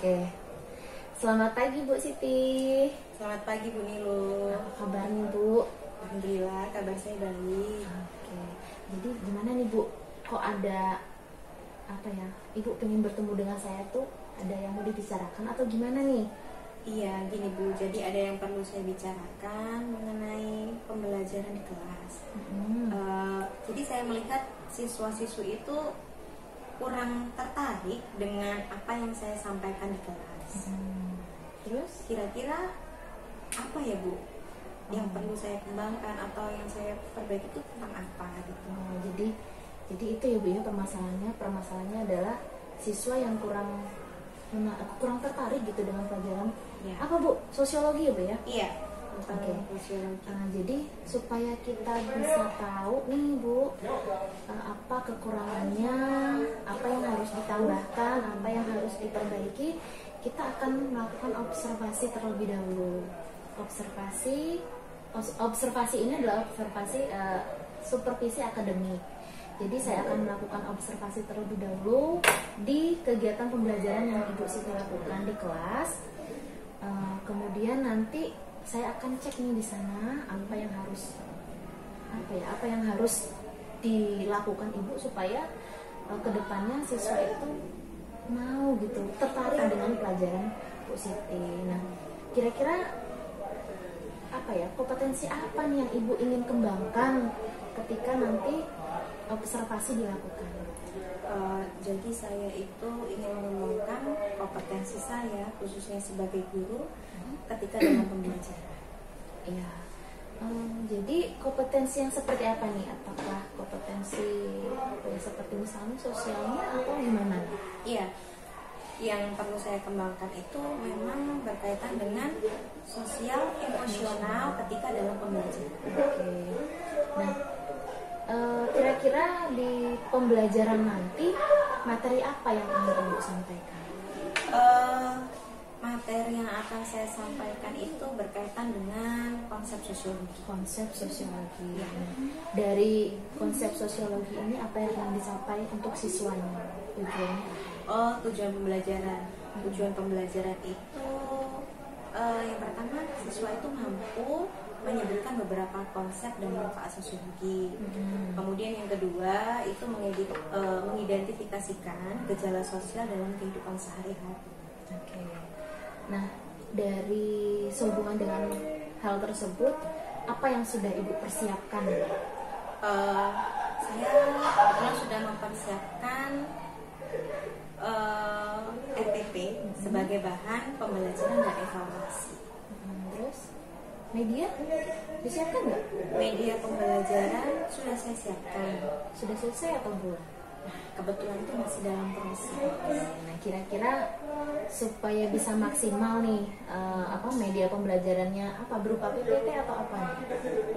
Oke. Selamat pagi Bu Siti. Selamat pagi Bu Nilu. Apa kabar nih Bu? Alhamdulillah kabar saya baik. Oke. Jadi gimana nih Bu? Kok ada apa ya? Ibu pengen bertemu dengan saya tuh ada yang mau dibicarakan atau gimana nih? Iya gini Bu, jadi ada yang perlu saya bicarakan mengenai pembelajaran di kelas. Jadi saya melihat siswa-siswi itu kurang tertarik dengan apa yang saya sampaikan di kelas. Terus? Kira-kira apa ya Bu yang perlu saya kembangkan atau yang saya perbaiki itu tentang apa gitu? Jadi itu ya Bu ya, permasalahannya adalah siswa yang kurang tertarik gitu dengan pelajaran. Ya. Apa Bu? Sosiologi ya Bu ya? Iya. Tentang Oke. sosiologi. Jadi supaya kita bisa tahu nih Bu, apa kekurangannya, apa yang harus ditambahkan, apa yang harus diperbaiki, kita akan melakukan observasi terlebih dahulu. Observasi ini adalah observasi supervisi akademik. Jadi saya akan melakukan observasi terlebih dahulu di kegiatan pembelajaran yang Ibu Siti lakukan di kelas. Kemudian nanti saya akan cek nih di sana apa yang harus dilakukan Ibu supaya kedepannya siswa itu mau gitu tertarik dengan pelajaran Bu Siti. Nah, kira-kira kompetensi apa nih yang Ibu ingin kembangkan ketika nanti observasi dilakukan? Jadi saya itu ingin mengembangkan kompetensi saya khususnya sebagai guru ketika dalam pembelajaran. Iya. Jadi kompetensi yang seperti apa nih? Apakah kompetensi seperti misalnya sosialnya atau gimana? Iya. Yang perlu saya kembangkan itu memang berkaitan dengan sosial emosional ketika dalam pembelajaran. Oke. Nah, kira-kira di pembelajaran nanti materi apa yang ingin Ibu sampaikan? Materi yang akan saya sampaikan itu berkaitan dengan konsep sosiologi. Konsep sosiologi. Ya. Dari konsep sosiologi ini apa yang ingin dicapai untuk siswanya? Tujuan pembelajaran. Tujuan pembelajaran itu yang pertama siswa itu mampu menyebutkan beberapa konsep dan manfaat sosiologi. Kemudian yang kedua itu mengidentifikasikan gejala sosial dalam kehidupan sehari-hari. Oke. Nah, dari sehubungan dengan hal tersebut, apa yang sudah Ibu persiapkan? Saya kebetulan sudah mempersiapkan RTP sebagai bahan pembelajaran dan evaluasi. Terus, media disiapkan nggak? Media pembelajaran sudah saya siapkan. Sudah selesai atau belum? Kebetulan itu masih dalam proses. Nah, kira-kira supaya bisa maksimal nih, media pembelajarannya apa, berupa PPT atau apa nih?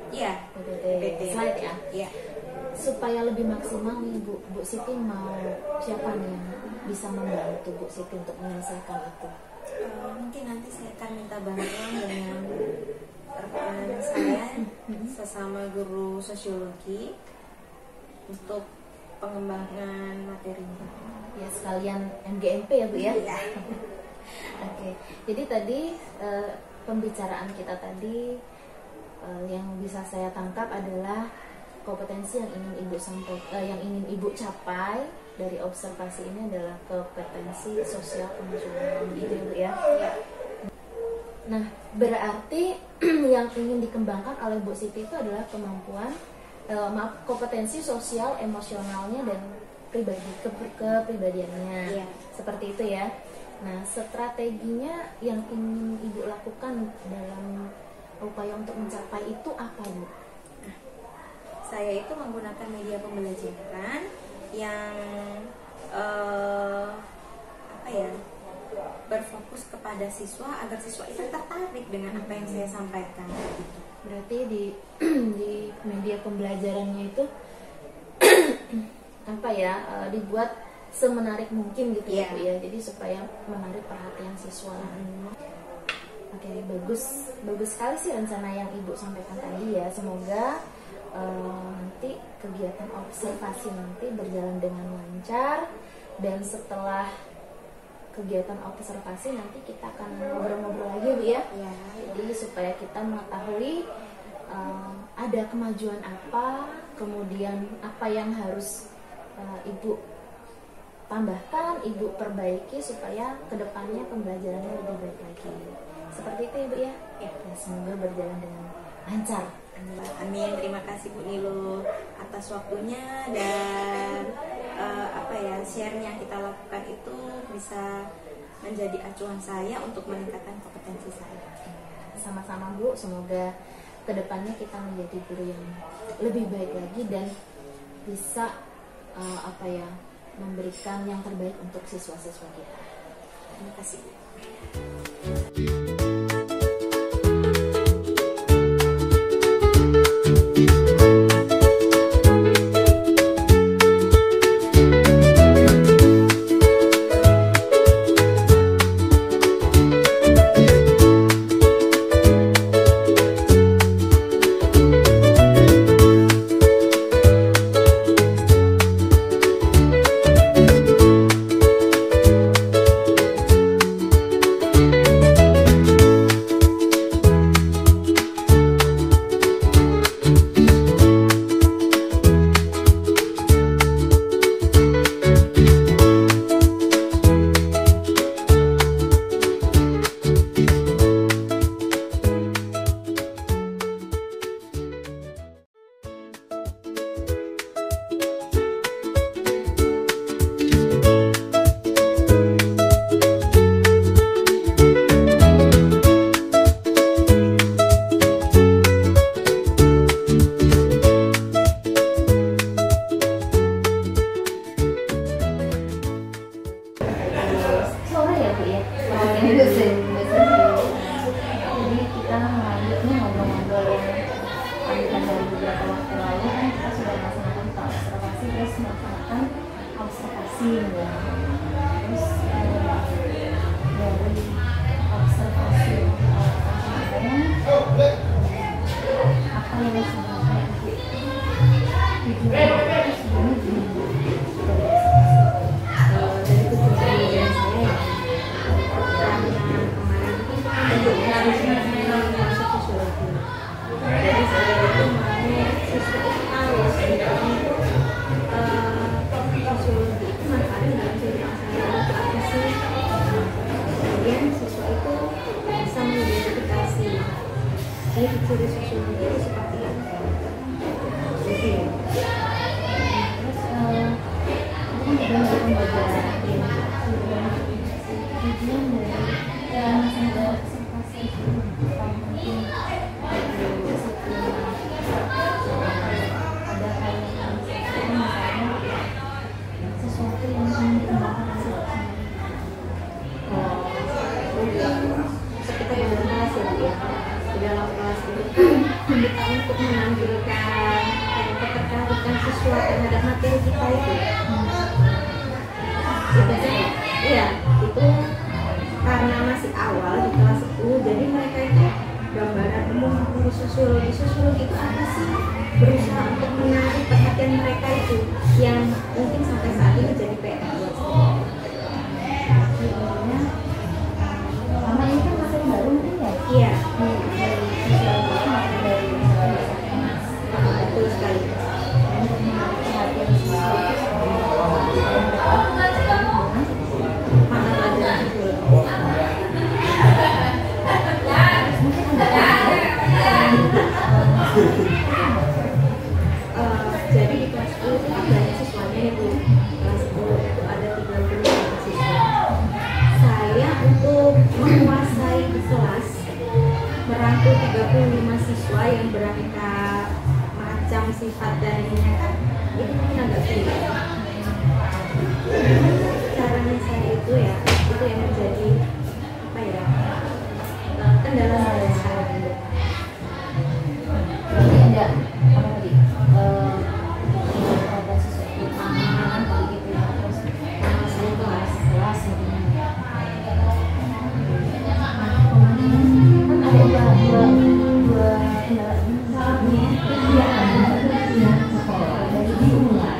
Iya, PPT slide ya. Iya. Supaya lebih maksimal nih Bu Siti mau siapa nih yang bisa membantu Bu Siti untuk menyelesaikan itu? Mungkin nanti saya akan minta bantuan dengan rekan saya sesama guru sosiologi untuk pengembangan materinya. Ya, sekalian MGMP ya Bu ya. Iya. Oke. Jadi tadi pembicaraan kita tadi yang bisa saya tangkap adalah kompetensi yang ingin Ibu capai dari observasi ini adalah kompetensi sosial emosional gitu ya Bu ya. Iya. Nah, berarti yang ingin dikembangkan oleh Bu Siti itu adalah kompetensi sosial emosionalnya dan kepribadiannya. Iya. Seperti itu ya. Nah, strateginya yang ingin Ibu lakukan dalam upaya untuk mencapai itu apa Bu? Saya itu menggunakan media pembelajaran yang berfokus kepada siswa agar siswa itu tertarik dengan apa yang saya sampaikan. Berarti di media pembelajarannya itu dibuat semenarik mungkin gitu ya Bu ya. Jadi supaya menarik perhatian siswa. Oke, bagus sekali sih rencana yang Ibu sampaikan tadi ya. Semoga nanti kegiatan observasi nanti berjalan dengan lancar, dan setelah kegiatan observasi nanti kita akan ngobrol-ngobrol lagi Bu ya. Ya. Jadi supaya kita mengetahui ada kemajuan apa, kemudian apa yang harus Ibu tambahkan, Ibu perbaiki supaya kedepannya pembelajarannya lebih baik lagi. Seperti itu ya Bu ya. Ya, semoga berjalan dengan lancar. Amin. Terima kasih Bu Nilo atas waktunya dan share yang kita lakukan itu bisa menjadi acuan saya untuk meningkatkan kompetensi saya. Sama-sama Bu, semoga kedepannya kita menjadi guru yang lebih baik lagi dan bisa memberikan yang terbaik untuk siswa-siswa kita. Terima kasih. Untuk menampilkan ketertarikan siswa terhadap materi kita itu. Iya, itu karena masih awal di kelas 10, jadi mereka itu gambaran umum dari sosiologi itu apa sih, berusaha untuk menarik perhatian mereka itu yang mungkin sampai saat ini jadi PR buat saya. Karena ini kan materi baru mungkin ya? Iya, betul sekali. Jadi di kelas 10 itu banyak siswanya itu. Kelas 10 itu ada 35 siswa. Saya untuk menguasai kelas merangkul 35 siswa yang beraneka macam sifat dan kan itu mungkin agak sulit. Caranya saya itu ya, itu yang menjadi kendala saya. Berarti ada apa tadi? Ada sesuatu pemahaman kali gitu ya, terus kelas gitu. Kan ada dua kendala ini. Iya, dari dimulai.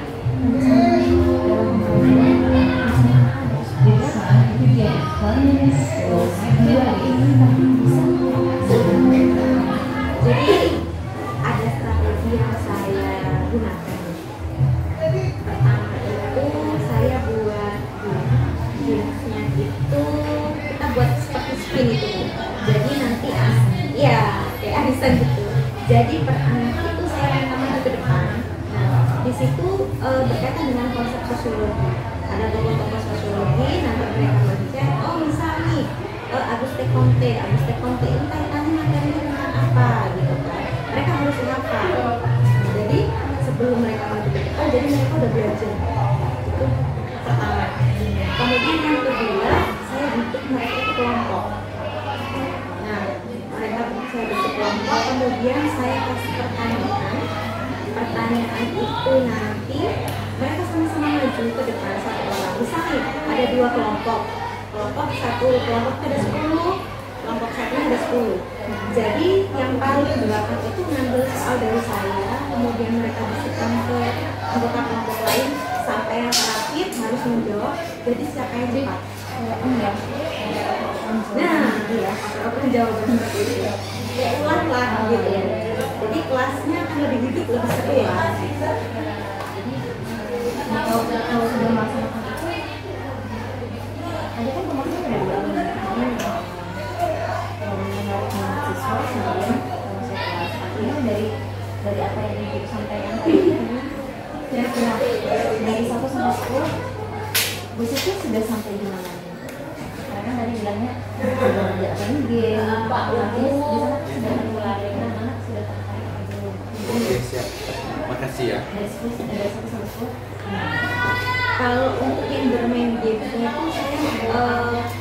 Jadi ada strategi yang saya gunakan. Pertama itu saya buat jenisnya itu kita buat seperti spin itu. Jadi nanti ya kayak arisan gitu. Jadi per anak itu saya lempar maju ke depan. Nah di situ berkaitan dengan konsep sosiologi. Ada tokoh-tokoh sosiologi, nanti mereka baca. Oh misal nih Auguste Comte ini kaitannya materinya dengan apa gitu kan? Mereka harus hafal. Jadi sebelum mereka maju ke depan, jadi mereka udah belajar. Itu pertama. Kemudian yang kedua, saya bentuk mereka itu kelompok. Nah, mereka saya bentuk kelompok, kemudian saya kasih pertanyaan. Pertanyaan itu nanti mereka sama-sama maju ke depan satu orang. Misalnya ada 2 kelompok. Kelompok ada 10, kelompok satunya ada 10. Jadi yang paling belakang itu ngambil soal dari saya, kemudian mereka bisikan ke anggota kelompok lain sampai yang terakhir harus menjawab. Jadi siapa yang cepat? Nah, iya, apa jawaban seperti itu? Ya ulang lah gitu ya. Jadi kelasnya akan lebih hidup, lebih seru lah. Kalau sudah melaksanakan itu, tadi kan kemarin ada menarik mahasiswa sebelum masuk kelas. Artinya dari apa yang ibu sampaikan kira-kira dari 1 sampai 10 Bu Siti sudah sampai di mana nih? Karena tadi bilangnya sudah mengerjakan game, artinya di sana sudah mulai anak-anak sudah tertarik belum? Oke, siap. Makasih ya. Dari 1 sampai 10. Kalau untuk yang bermain gamenya itu saya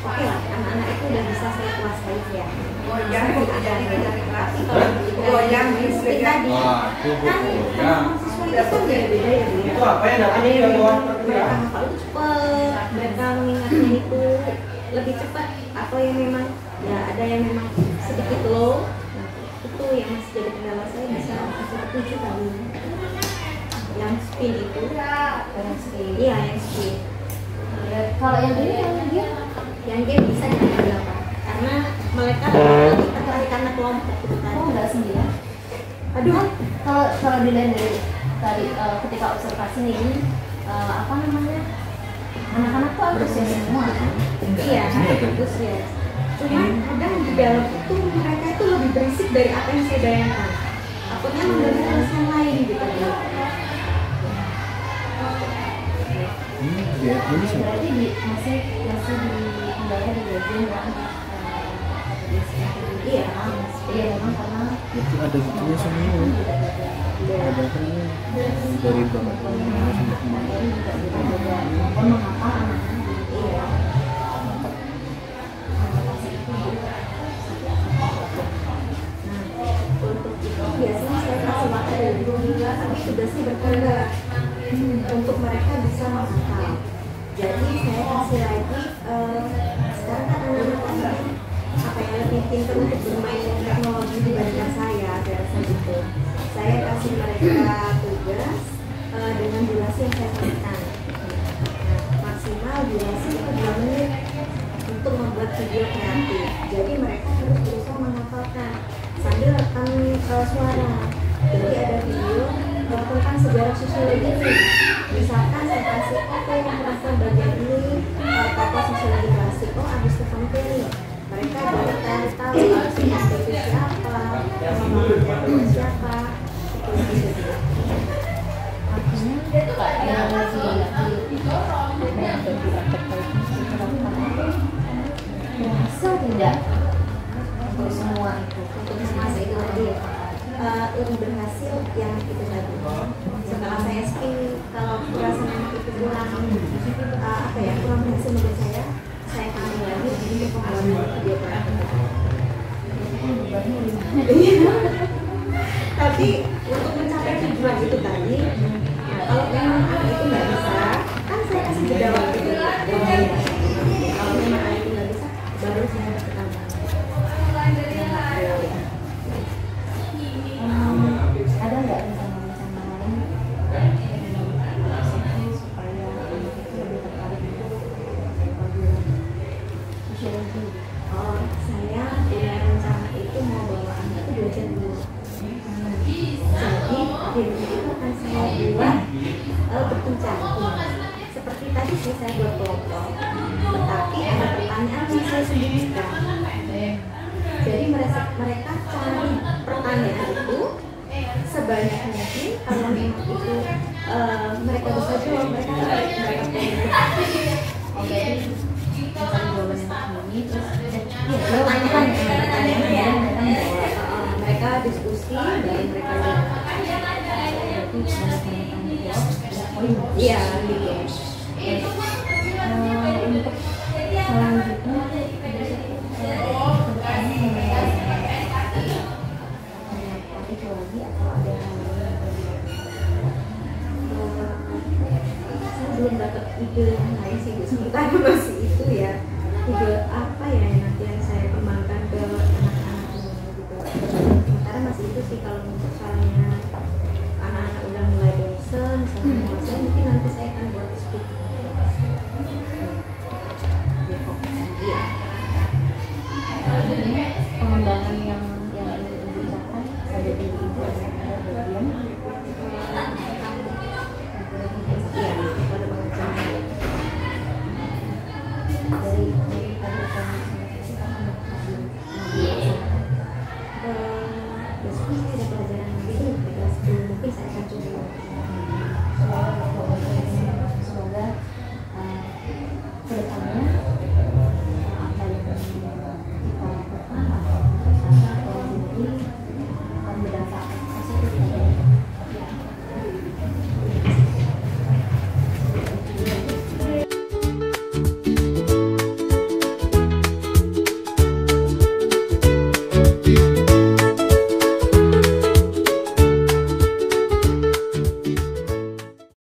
oke lah, anak-anak itu udah bisa saya kuasai ya. Tapi kalau yang tadi kan mahasiswa itu kan beda ya. Itu apa yang ada yang mereka hafal itu cepat, mereka mengingatnya itu lebih cepat, atau yang memang ya ada yang memang sedikit low. Nah, itu yang masih jadi kendala saya bisa 7 kali. Yang spin itu iya yang spin. Kalau yang ini yang game bisa jadi 8 karena mereka lebih tertarik karena kelompok itu kan. Oh nggak sendirian. Aduh, kalau dilihat dari tadi ketika observasi nih ini apa namanya, anak-anak tuh antusias semua kan? iya antusias. Cuman kadang di dalam itu mereka itu lebih berisik dari apa yang saya bayangkan. Takutnya mengganggu kelas yang lain gitu. Berarti masih di kendala di bagian kan? Iya memang karena itu ada gitunya semua. Ada kan dari banget sampai kemana. Mengapa anak-anak iya Untuk itu biasanya saya kasih waktu dari dulu, tapi tugasnya berkurang untuk mereka bisa menghafal. Jadi saya kasih lagi sekarang kan anak-anak apa yang lebih pintar untuk bermain teknologi dibandingkan saya rasa gitu. Saya kasih mereka tugas dengan durasi yang saya tentukan. Maksimal durasi itu 2 menit untuk membuat video kreatif. Jadi mereka harus berusaha menghafalkan sambil rekam suara. Jadi ada video tentang sejarah sosiologi ini. Misalkan saya kasih yang merasa bagian ini tokoh sosiologi klasik, Auguste Comte ini. Mereka baru tahu Auguste Comte itu siapa, pemahaman siapa. artinya yang berhasil tidak untuk semua itu Untuk semasa itu tadi lebih berhasil yang itu tadi. Setelah saya spin, kalau rasanya itu kurang kurang berhasil menurut saya kembali lagi untuk pembuatan video kreatif. Tapi untuk mencapai tujuan itu tadi, kalau memang anak itu nggak bisa, kan saya kasih jeda waktu itu. Kalau memang anak itu nggak bisa, baru saya bertambah. Ada nggak rencana-rencana lain supaya anak itu lebih tertarik kelompok, tetapi ada pertanyaan yang saya sembunyikan. Jadi mereka cari pertanyaan itu sebanyak mungkin. Kalau memang itu mereka bisa jawab, mereka Jadi mencari jawaban yang tersembunyi, terus pertanyaan dan mereka diskusi dan mereka jawab. Iya, gitu. Untuk selanjutnya itu lagi atau ada hal lain? Saya belum dapat ide yang lain sih, sementara masih itu ya, ide apa ya yang nanti yang saya kembangkan ke anak-anak ini gitu. Sementara masih itu sih, kalau misalnya anak-anak udah mulai bosan sama saya, mungkin nanti saya akan buat speak.